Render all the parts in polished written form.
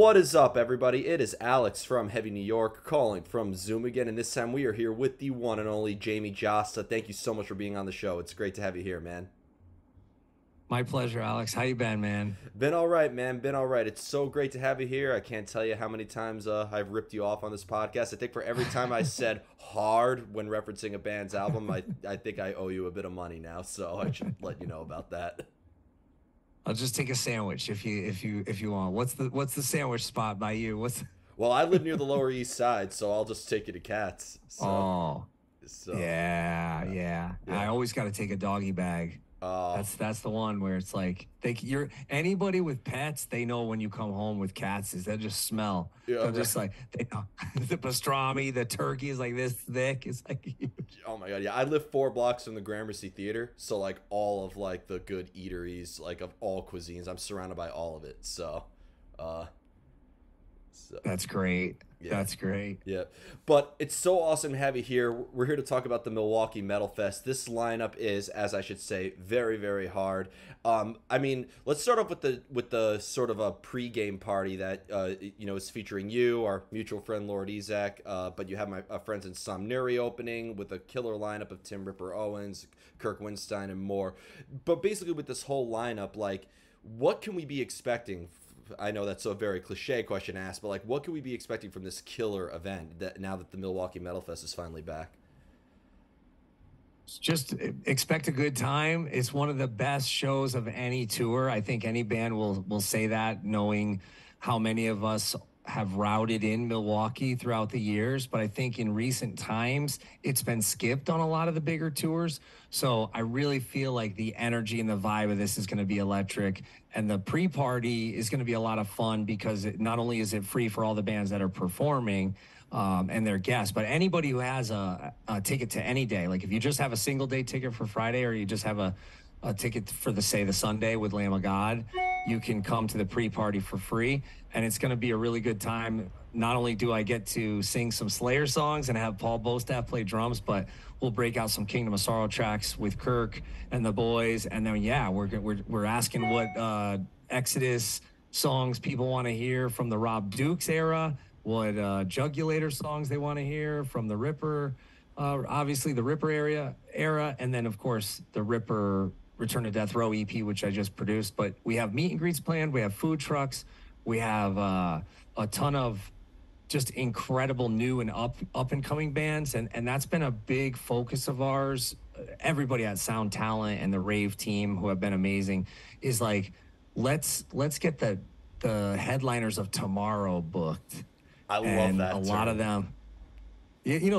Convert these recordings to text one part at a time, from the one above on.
What is up, everybody? It is Alex from Heavy New York calling from Zoom again, and this time we are here with the one and only Jamey Jasta. Thank you so much for being on the show. It's great to have you here, man. My pleasure, Alex. How you been, man? Been all right, man. Been all right. It's so great to have you here. I can't tell you how many times I've ripped you off on this podcast. I think for every time I said hard when referencing a band's album, I think I owe you a bit of money now, so I should let you know about that. I'll just take a sandwich if you want. What's the sandwich spot by you? What's Well, I live near the Lower East Side, so I'll just take you to Cats. Oh, So yeah, yeah, yeah. I yeah. always got to take a doggy bag. Uh, That's the one where it's like you're anybody with pets, they know when you come home with cats is they just smell. yeah, They're right. just like they know. The pastrami, the turkey is like this thick. It's like huge. Oh my god, yeah. I live 4 blocks from the Gramercy Theater, so like all of like the good eateries, like of all cuisines, I'm surrounded by all of it. Uh, so That's great. yeah. That's great. Yeah, but it's so awesome to have you here. We're here to talk about the Milwaukee Metal Fest. This lineup is, as I should say, very, very hard. I mean, let's start off with the sort of a pregame party that is featuring you, our mutual friend Lord Ezek. But you have my friends in Somnuri opening with a killer lineup of Tim Ripper Owens, Kirk Winstein, and more. But basically, with this whole lineup, like, what can we be expecting? I know that's a very cliche question to ask, but like, what can we be expecting from this killer event that now that the Milwaukee Metal Fest is finally back? Just expect a good time. It's one of the best shows of any tour. I think any band will say that, knowing how many of us have routed in Milwaukee throughout the years. But I think in recent times, it's been skipped on a lot of the bigger tours. So I really feel like the energy and the vibe of this is going to be electric. And the pre-party is going to be a lot of fun because not only is it free for all the bands that are performing, and their guests. But anybody who has a ticket to any day, like if you just have a single day ticket for Friday, or you just have a ticket for the Sunday with Lamb of God, you can come to the pre-party for free, and it's going to be a really good time. Not only do I get to sing some Slayer songs and have Paul Bostaff play drums, but we'll break out some Kingdom of Sorrow tracks with Kirk and the boys, and then yeah, we're asking what Exodus songs people want to hear from the Rob Dukes era, what Jugulator songs they want to hear from the Ripper, obviously the Ripper era, and then of course the Ripper Return to Death Row EP, which I just produced. But we have meet and greets planned. We have food trucks. We have a ton of just incredible new and up and coming bands, and that's been a big focus of ours. Everybody at Sound Talent and the Rave team, who have been amazing, is like let's get the headliners of tomorrow booked, I love and a that lot of term. them.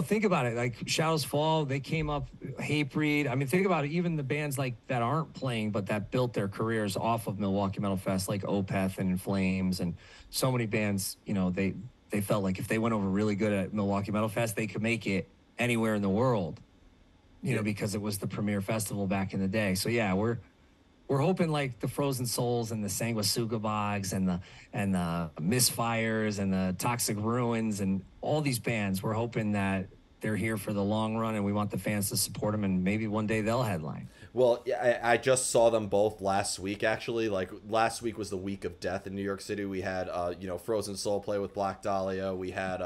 Think about it. Like Shadows Fall, they came up. Hatebreed. I mean, think about it. Even the bands like that aren't playing, but that built their careers off of Milwaukee Metal Fest, like Opeth and In Flames, and so many bands. They felt like if they went over really good at Milwaukee Metal Fest, they could make it anywhere in the world. Yeah. Because it was the premier festival back in the day. So yeah, we're hoping like the Frozen Souls and the Sanguisuga Bogs and the Misfires and the Toxic Ruins and all these bands. We're hoping that they're here for the long run, and we want the fans to support them, and maybe one day they'll headline. Well, yeah, I just saw them both last week. Actually, like last week was the week of death in New York City. We had Frozen Soul play with Black Dahlia. We had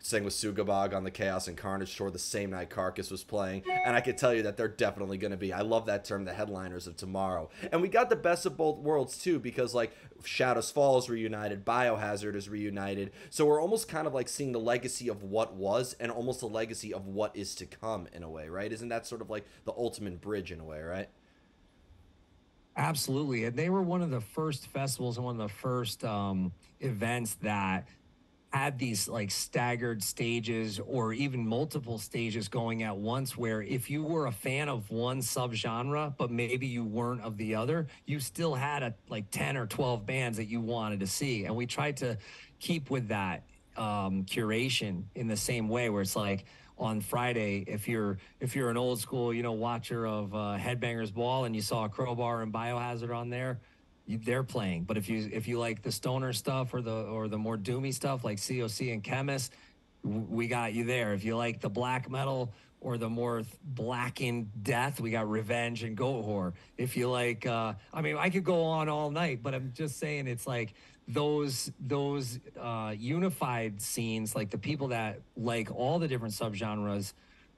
sang with Sugabog on the Chaos and Carnage tour the same night Carcass was playing, and I could tell you that they're definitely going to be. I love that term, the headliners of tomorrow. And we got the best of both worlds too, because like Shadows Fall is reunited, Biohazard is reunited, so we're almost kind of like seeing the legacy of what was and almost the legacy of what is to come in a way, right? Isn't that sort of like the ultimate bridge in a way, right? Absolutely. And they were one of the first festivals and one of the first events that had these like staggered stages or even multiple stages going at once, where if you were a fan of one subgenre but maybe you weren't of the other, you still had like 10 or 12 bands that you wanted to see. And we tried to keep with that curation in the same way, where it's like on Friday, if you're an old school watcher of Headbangers Ball and you saw Crowbar and Biohazard on there, they're playing. But if you like the stoner stuff or the more doomy stuff like COC and Chemist, we got you there. If you like the black metal or the more blackened death, we got Revenge and Goat Whore. If you like, I mean, I could go on all night, but I'm just saying it's like those unified scenes, like the people that like all the different subgenres,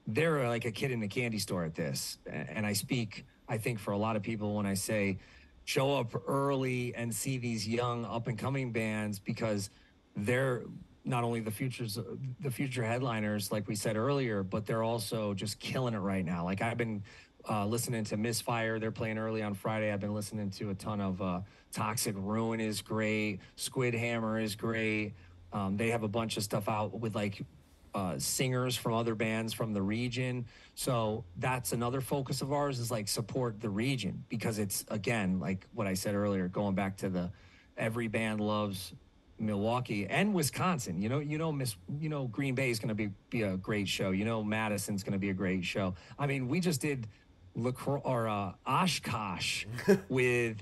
they're like a kid in a candy store at this. And I speak, I think, for a lot of people when I say show up early and see these young up and coming bands, because they're not only the future headliners, like we said earlier, but they're also just killing it right now. Like I've been listening to Misfire. They're playing early on Friday. I've been listening to a ton of Toxic Ruin is great. Squid Hammer is great. They have a bunch of stuff out with like singers from other bands from the region. So that's another focus of ours, is like support the region, because it's, again, like what I said earlier, going back to the every band loves Milwaukee and Wisconsin. Green Bay is going to be a great show. Madison's going to be a great show. I mean, we just did Oshkosh with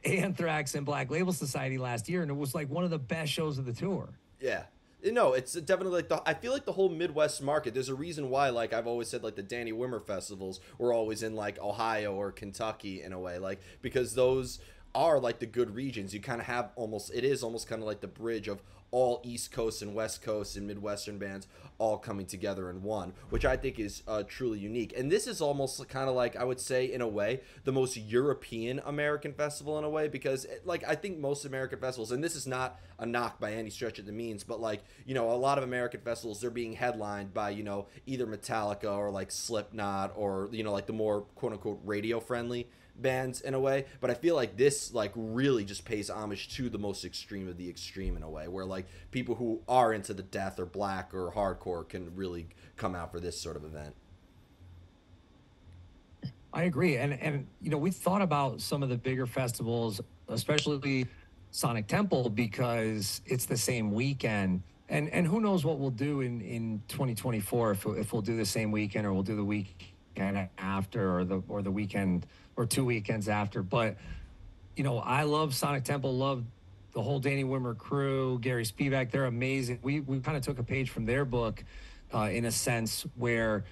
Anthrax and Black Label Society last year, and it was like one of the best shows of the tour. Yeah. No, it's definitely like I feel like the whole Midwest market, there's a reason why, like I've always said, like the Danny Wimmer festivals were always in like Ohio or Kentucky in a way, like because those are like the good regions. You kind of have it is almost kind of like the bridge of all East Coast and West Coast and Midwestern bands all coming together in one, which I think is truly unique. And this is almost kind of like, I would say in a way, the most European American festival in a way, because like I think most American festivals, and this is not a knock by any stretch of the means, but like, a lot of American festivals, they're being headlined by, either Metallica or like Slipknot or, like the more quote unquote radio friendly bands in a way. But I feel like this like really just pays homage to the most extreme of the extreme in a way, where like people who are into the death or black or hardcore can really come out for this sort of event. I agree. And we thought about some of the bigger festivals, especially Sonic Temple, because it's the same weekend. And who knows what we'll do in 2024, if we'll do the same weekend or we'll do the weekend after, or the weekend or 2 weekends after. But I love Sonic Temple, love the whole Danny Wimmer crew, Gary Spivak. They're amazing. We kind of took a page from their book, in a sense, where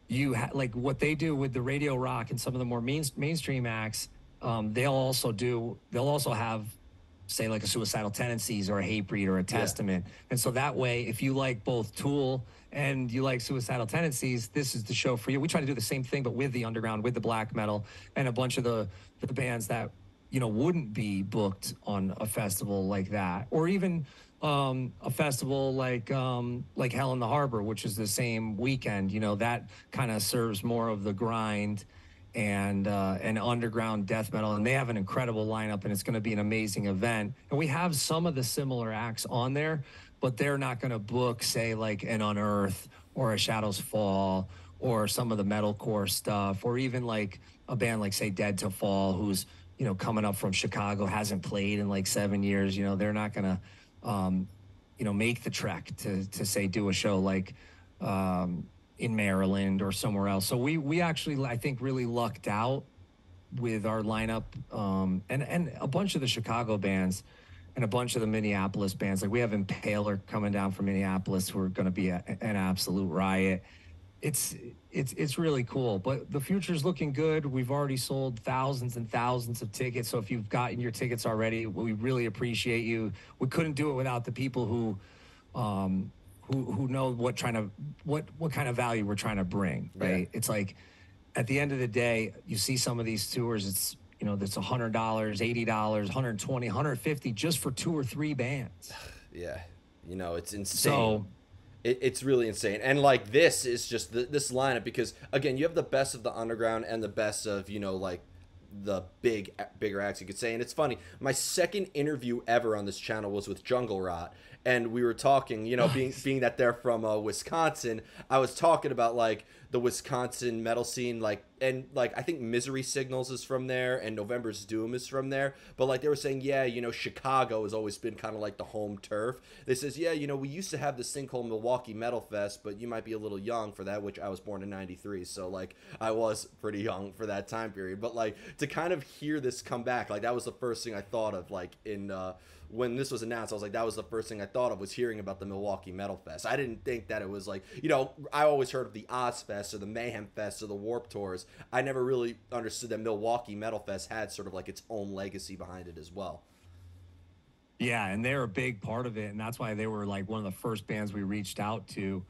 like what they do with the radio rock and some of the more mainstream acts. They'll also have, say, like a Suicidal Tendencies or a Hatebreed or a Testament. Yeah. And so that way, if you like both Tool and you like Suicidal Tendencies, this is the show for you. We try to do the same thing, but with the underground, with the black metal, and a bunch of the bands that, wouldn't be booked on a festival like that. Or even a festival like Hell in the Harbor, which is the same weekend. That kind of serves more of the grind and underground death metal, and they have an incredible lineup, and it's going to be an amazing event. And we have some of the similar acts on there, but they're not going to book, say, like an Unearth or a Shadows Fall or some of the metalcore stuff, or even like a band like, say, Dead to Fall, who's coming up from Chicago, hasn't played in like 7 years. They're not going to make the trek to say do a show like in Maryland or somewhere else. So we actually, I think, really lucked out with our lineup, and a bunch of the Chicago bands and a bunch of the Minneapolis bands. Like we have Impaler coming down from Minneapolis, who are going to be an absolute riot. It's really cool, but the future's looking good. We've already sold thousands and thousands of tickets. So if you've gotten your tickets already, we really appreciate you. We couldn't do it without the people who know what kind of value we're trying to bring, right? Yeah. It's like, at the end of the day, you see some of these tours, it's, that's $100, $80, $120, $150 just for 2 or 3 bands. Yeah. It's insane. So it's really insane. And like, this is just this lineup, because again, you have the best of the underground and the best of, like the bigger acts, you could say. And it's funny, my second interview ever on this channel was with Jungle Rot, and we were talking, being that they're from Wisconsin, I was talking about like the Wisconsin metal scene, like, and like I think Misery Signals is from there and November's Doom is from there, but like they were saying, yeah, Chicago has always been kind of like the home turf. They says, yeah, we used to have this thing called Milwaukee Metal Fest, but you might be a little young for that, which I was born in '93, so like I was pretty young for that time period. But like, to kind of hear this come back, like that was the first thing I thought of, like in when this was announced. I was like, that was the first thing I thought of, was hearing about the Milwaukee Metal Fest. I didn't think that it was like, I always heard of the Ozfest or the Mayhem Fest or the Warp Tours. I never really understood that Milwaukee Metal Fest had sort of like its own legacy behind it as well. Yeah, and they're a big part of it, and that's why they were like one of the first bands we reached out to.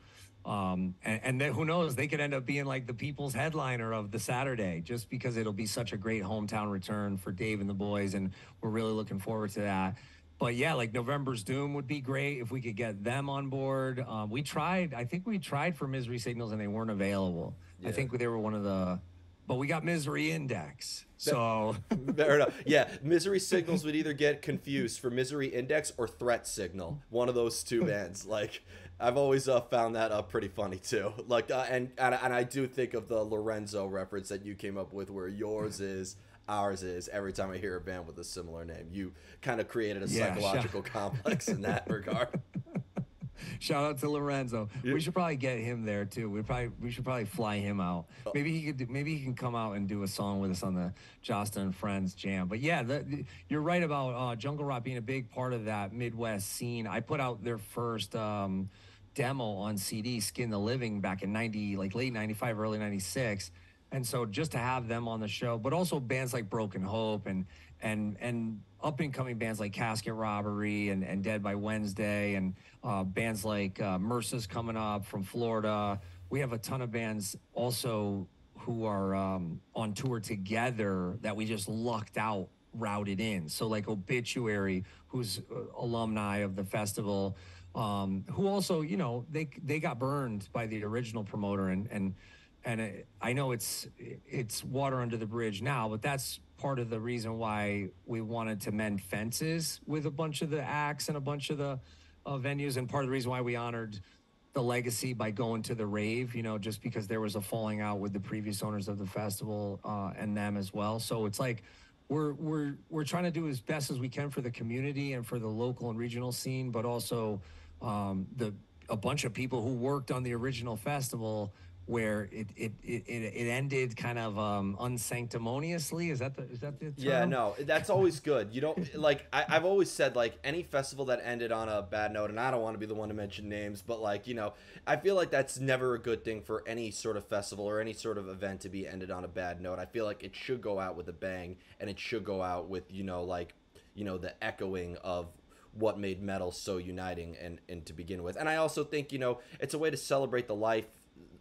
And then who knows, they could end up being like the people's headliner of the Saturday, just because it'll be such a great hometown return for Dave and the boys, and we're really looking forward to that. But yeah, like November's Doom would be great if we could get them on board. We tried, I think we tried for Misery Signals, and they weren't available. I Yeah. think they were one of the, but we got Misery Index, so. Fair enough. Yeah, Misery Signals would either get confused for Misery Index or Threat Signal. One of those two bands. Like, I've always found that pretty funny too. Like, and I do think of the Lorenzo reference that you came up with, where yours is, ours is. Every time I hear a band with a similar name, you kind of created a psychological complex in that regard. Shout out to Lorenzo. Yeah. We should probably get him there too. We should probably fly him out. Maybe maybe he can come out and do a song with us on the Jasta and Friends jam. But yeah, you're right about jungle rock being a big part of that Midwest scene. I put out their first demo on CD, Skin the Living, back in like late 95, early 96. And so just to have them on the show, but also bands like Broken Hope and up and coming bands like Casket Robbery and Dead by Wednesday, and bands like MRSA's coming up from Florida. We have a ton of bands also who are on tour together that we just lucked out, routed in. So like Obituary, who's alumni of the festival, who also, you know, they got burned by the original promoter, and I know it's water under the bridge now, but that's part of the reason why we wanted to mend fences with a bunch of the acts and a bunch of the venues, and part of the reason why we honored the legacy by going to the rave, you know, just because there was a falling out with the previous owners of the festival and them as well. So it's like we're trying to do as best as we can for the community and for the local and regional scene, but also a bunch of people who worked on the original festival, where it ended kind of unsanctimoniously. Is that the term? Yeah, no, that's always good. You don't like I've always said, like, any festival that ended on a bad note, and I don't want to be the one to mention names, but like, you know, I feel like that's never a good thing for any sort of festival or any sort of event to be ended on a bad note. I feel like it should go out with a bang, and it should go out with, you know, like, you know, the echoing of what made metal so uniting and to begin with. And I also think, you know, it's a way to celebrate the life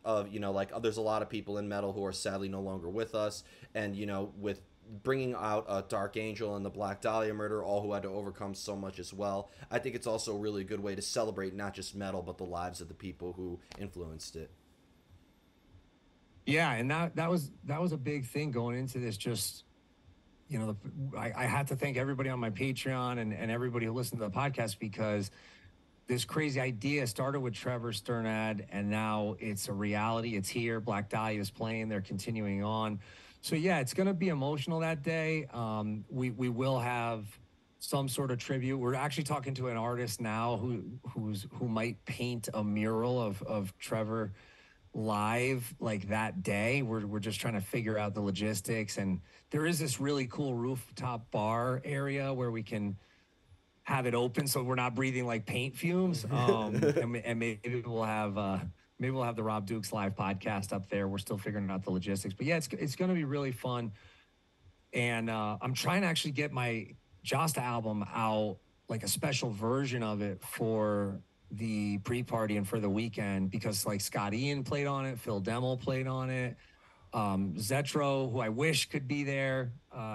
of, you know, like, there's a lot of people in metal who are sadly no longer with us, and, you know, with bringing out Dark Angel and the Black Dahlia murder, all who had to overcome so much as well, I think it's also a really good way to celebrate not just metal but the lives of the people who influenced it. Yeah, and that was a big thing going into this. Just, you know, I had to thank everybody on my Patreon and everybody who listened to the podcast, because this crazy idea started with Trevor Sternad, and now it's a reality. It's here. Black Dahlia is playing. They're continuing on. So yeah, it's going to be emotional that day. We will have some sort of tribute. We're actually talking to an artist now who might paint a mural of Trevor live like that day. We're just trying to figure out the logistics, and there is this really cool rooftop bar area where we can have it open so we're not breathing like paint fumes. And maybe we'll have the Rob Dukes live podcast up there. We're still figuring out the logistics, but yeah, it's going to be really fun. And I'm trying to actually get my Jasta album out, like a special version of it for the pre-party and for the weekend, because like Scott Ian played on it, Phil Demmel played on it, Zetro, who I wish could be there,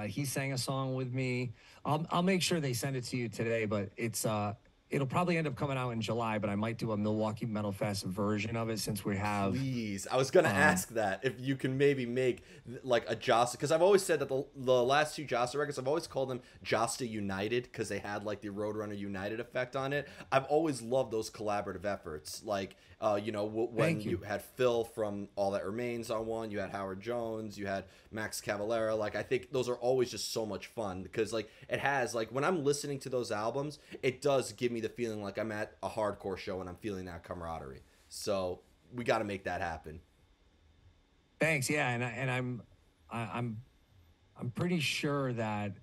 he sang a song with me. I'll make sure they send it to you today, but it'll probably end up coming out in July, but I might do a Milwaukee Metal Fest version of it, since we have. Please, I was gonna ask that if you can maybe make like a Jasta, because I've always said that the last two Jasta records, I've always called them Jasta United, because they had like the Roadrunner United effect on it. I've always loved those collaborative efforts, like you know, when you had Phil from All That Remains on one, you had Howard Jones, you had Max Cavalera. Like, I think those are always just so much fun, because like it has, like, when I'm listening to those albums, it does give me the feeling like I'm at a hardcore show and I'm feeling that camaraderie. So we got to make that happen. Thanks. Yeah, and I'm pretty sure that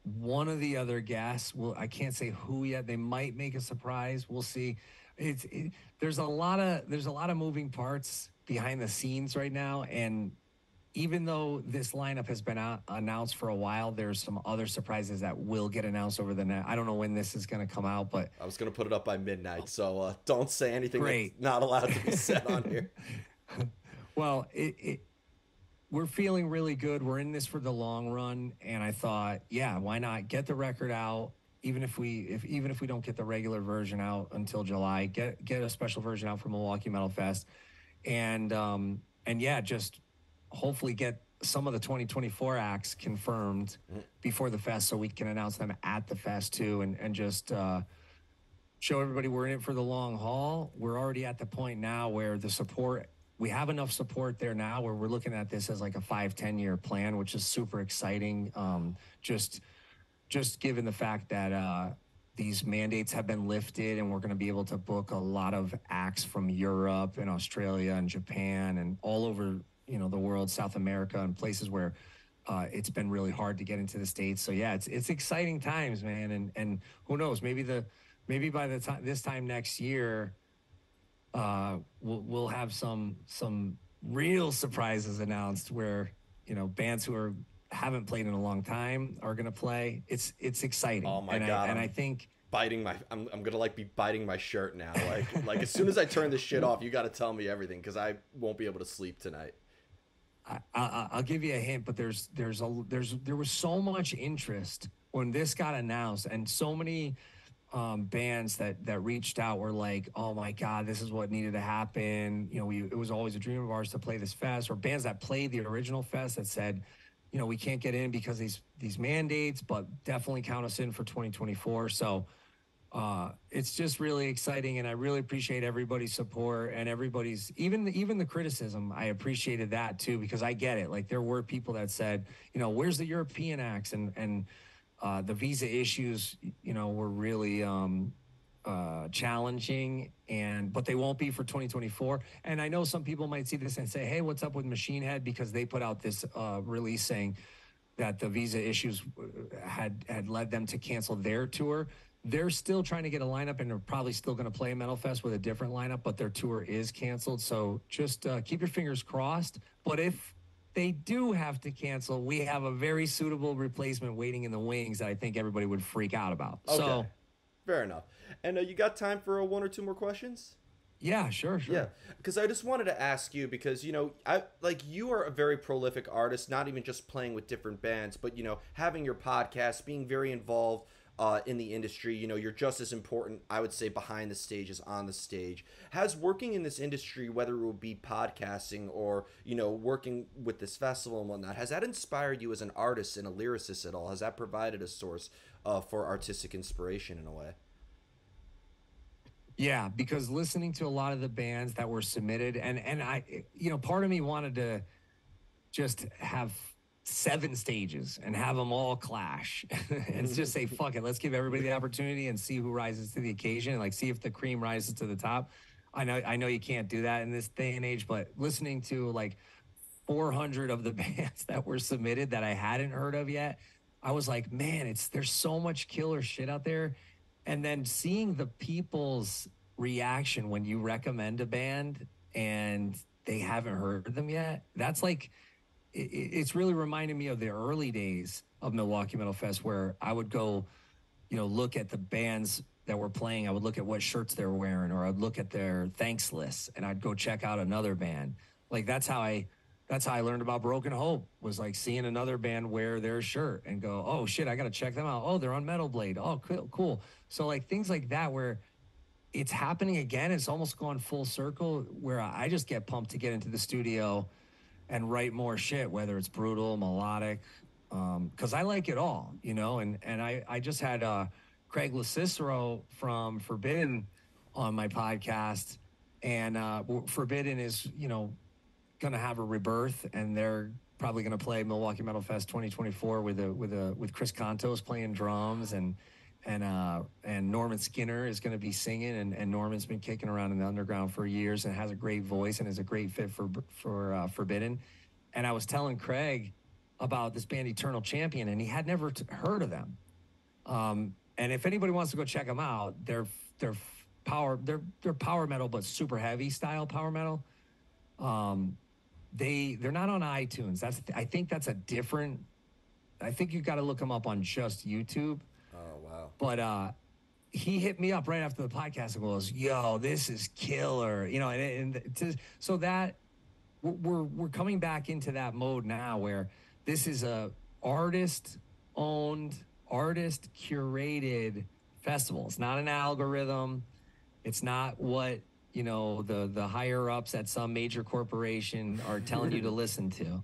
one of the other guests will. I can't say who yet. They might make a surprise. We'll see. There's a lot of moving parts behind the scenes right now, and even though this lineup has been announced for a while, there's some other surprises that will get announced over the next. I don't know when this is going to come out, but I was gonna put it up by midnight, so don't say anything that's great. not allowed to be said on here. Well, we're feeling really good. We're in this for the long run, and I thought, yeah, why not get the record out? Even if we don't get the regular version out until July, get a special version out for Milwaukee Metal Fest, and yeah, just hopefully get some of the 2024 acts confirmed before the fest, so we can announce them at the fest too, and just show everybody we're in it for the long haul. We're already at the point now where the support, we have enough support there now where we're looking at this as like a 5-10 year plan, which is super exciting. Just given the fact that these mandates have been lifted and we're going to be able to book a lot of acts from Europe and Australia and Japan and all over, the world, South America, and places where it's been really hard to get into the States. So yeah, it's exciting times, man. And who knows, maybe by the time this time next year, we'll have some real surprises announced where bands who haven't played in a long time are going to play. It's exciting. Oh my God. I think I'm gonna be biting my shirt now. Like as soon as I turn this shit off, you got to tell me everything, because I won't be able to sleep tonight. I'll give you a hint, but there was so much interest when this got announced, and so many bands that reached out were like, oh my God, this is what needed to happen. It was always a dream of ours to play this fest, or bands that played the original fest that said, we can't get in because these mandates, but definitely count us in for 2024. So it's just really exciting, and I really appreciate everybody's support and everybody's even the criticism. I appreciated that too, because I get it. Like, there were people that said, where's the European acts, and the visa issues, were really challenging, but they won't be for 2024. And I know some people might see this and say, hey, what's up with Machine Head? Because they put out this release saying that the visa issues had led them to cancel their tour. They're still trying to get a lineup, and they're probably still going to play Metal Fest with a different lineup, but their tour is canceled. So just keep your fingers crossed. But if they do have to cancel, we have a very suitable replacement waiting in the wings that I think everybody would freak out about. Okay. So fair enough. And you got time for one or two more questions? Yeah, sure. Yeah, because I just wanted to ask you, because you are a very prolific artist, not even just playing with different bands, but having your podcast, being very involved in the industry. You're just as important, I would say, behind the stage as on the stage. Has working in this industry, whether it will be podcasting or working with this festival and whatnot, has that inspired you as an artist and a lyricist at all? Has that provided a source for artistic inspiration in a way? Yeah, because listening to a lot of the bands that were submitted, and I, part of me wanted to just have 7 stages and have them all clash and just say, fuck it, let's give everybody the opportunity and see who rises to the occasion, and see if the cream rises to the top. I know you can't do that in this day and age, but listening to like 400 of the bands that were submitted that I hadn't heard of yet, I was like, man, there's so much killer shit out there. And then seeing the people's reaction when you recommend a band and they haven't heard them yet, that's like, it's really reminding me of the early days of Milwaukee Metal Fest, where I would go, look at the bands that were playing. I would look at what shirts they were wearing, or I'd look at their thanks lists, and I'd go check out another band. Like, that's how I learned about Broken Hope, was like seeing another band wear their shirt and go, oh shit, I got to check them out. Oh, they're on Metal Blade. Oh, cool. So like things like that, where it's happening again. It's almost gone full circle, where I just get pumped to get into the studio and write more shit, whether it's brutal, melodic, because I like it all, and I just had Craig LaCicero from Forbidden on my podcast, and Forbidden is, going to have a rebirth, and they're probably going to play Milwaukee Metal Fest 2024 with Chris Contos playing drums, and Norman Skinner is going to be singing, and Norman's been kicking around in the underground for years and has a great voice and is a great fit for Forbidden. And I was telling Craig about this band Eternal Champion, and he had never heard of them. And if anybody wants to go check them out, they're power metal, but super heavy style power metal. they're not on iTunes. I think that's a different. I think you got to look them up on just YouTube. Oh wow. But he hit me up right after the podcast and goes, "Yo, this is killer," so that we're coming back into that mode now where this is a artist owned, artist curated festival. It's not an algorithm. It's not what the higher ups at some major corporation are telling you to listen to.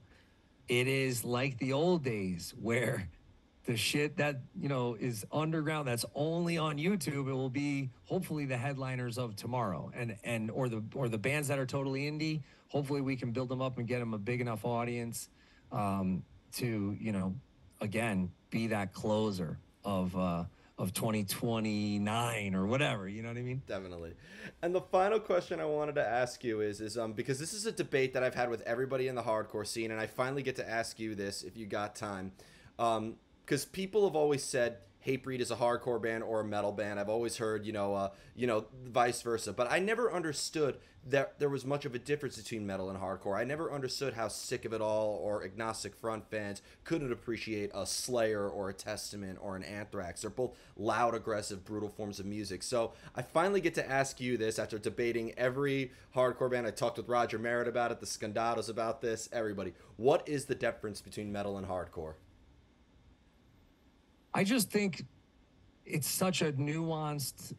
It is like the old days where the shit that is underground, that's only on YouTube, it will be hopefully the headliners of tomorrow, or the bands that are totally indie. Hopefully we can build them up and get them a big enough audience to again be that closer of 2029 or whatever. You know what I mean? Definitely. And the final question I wanted to ask you is because this is a debate that I've had with everybody in the hardcore scene, and I finally get to ask you this if you got time. Because people have always said Hatebreed is a hardcore band or a metal band. I've always heard, vice versa. But I never understood that there was much of a difference between metal and hardcore. I never understood how Sick of It All or Agnostic Front fans couldn't appreciate a Slayer or a Testament or an Anthrax. They're both loud, aggressive, brutal forms of music. So I finally get to ask you this after debating every hardcore band. I talked with Roger Merritt about it, the Scandados about this, everybody. What is the difference between metal and hardcore? I just think it's such a nuanced,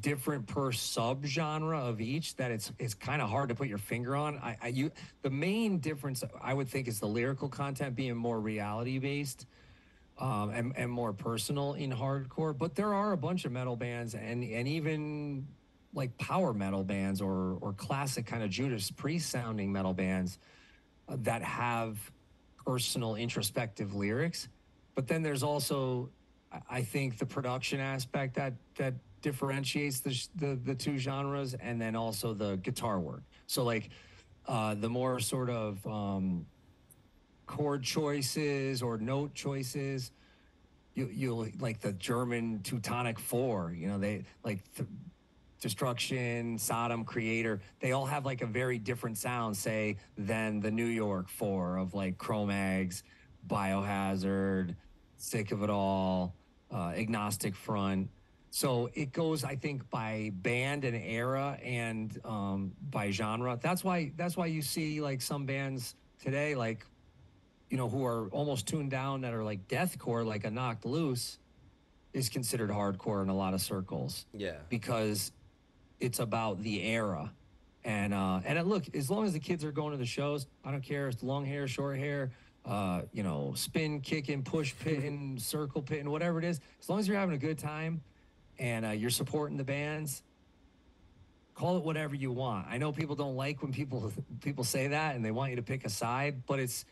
different per subgenre of each that it's kind of hard to put your finger on. The main difference I would think is the lyrical content being more reality based, and more personal in hardcore. But there are a bunch of metal bands and even like power metal bands or classic kind of Judas Priest sounding metal bands that have personal introspective lyrics. But then there's also, I think, the production aspect that differentiates the two genres, and then also the guitar work. So like the more sort of chord choices or note choices, you'll like the German Teutonic Four. They like Destruction, Sodom, Creator. They all have like a very different sound, say, than the New York Four of like Cro-Mags, Biohazard, Sick of It All, Agnostic Front. So it goes, I think, by band and era and by genre. That's why you see like some bands today, like who are almost tuned down, that are like deathcore, like a Knocked Loose is considered hardcore in a lot of circles. Yeah, because it's about the era. And look, as long as the kids are going to the shows, I don't care if it's long hair, short hair, spin, kicking, push pitting, circle pitting, whatever it is. As long as you're having a good time and you're supporting the bands, call it whatever you want. I know people don't like when people say that and they want you to pick a side, but it's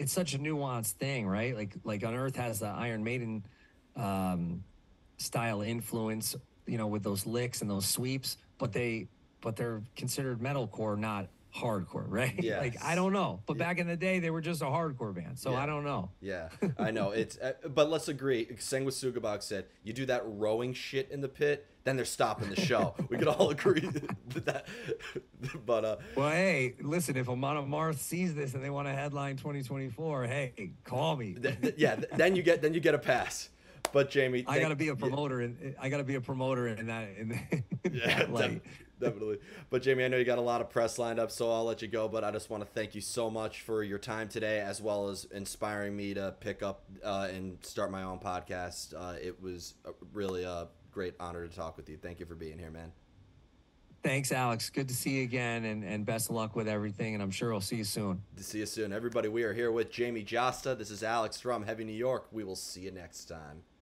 such a nuanced thing, right? Like Unearth has the Iron Maiden style influence, with those licks and those sweeps, but they're considered metalcore, not hardcore, right? Yes. Like, I don't know. But back in the day, they were just a hardcore band. So I don't know. Yeah, I know. It's but let's agree. Seng with Sugabog said, you do that rowing shit in the pit, then they're stopping the show. We could all agree that. But well, hey, listen, if Amon Amarth sees this and they want to headline 2024, hey, call me. Then you get a pass. But Jamey, I gotta be a promoter, and I gotta be a promoter in that. That light. Definitely. But Jamey, I know you got a lot of press lined up, so I'll let you go. But I just want to thank you so much for your time today, as well as inspiring me to pick up and start my own podcast. It was really a great honor to talk with you. Thank you for being here, man. Thanks, Alex. Good to see you again, and best of luck with everything. And I'm sure I'll see you soon. To see you soon, everybody. We are here with Jamey Jasta. This is Alex from Heavy New York. We will see you next time.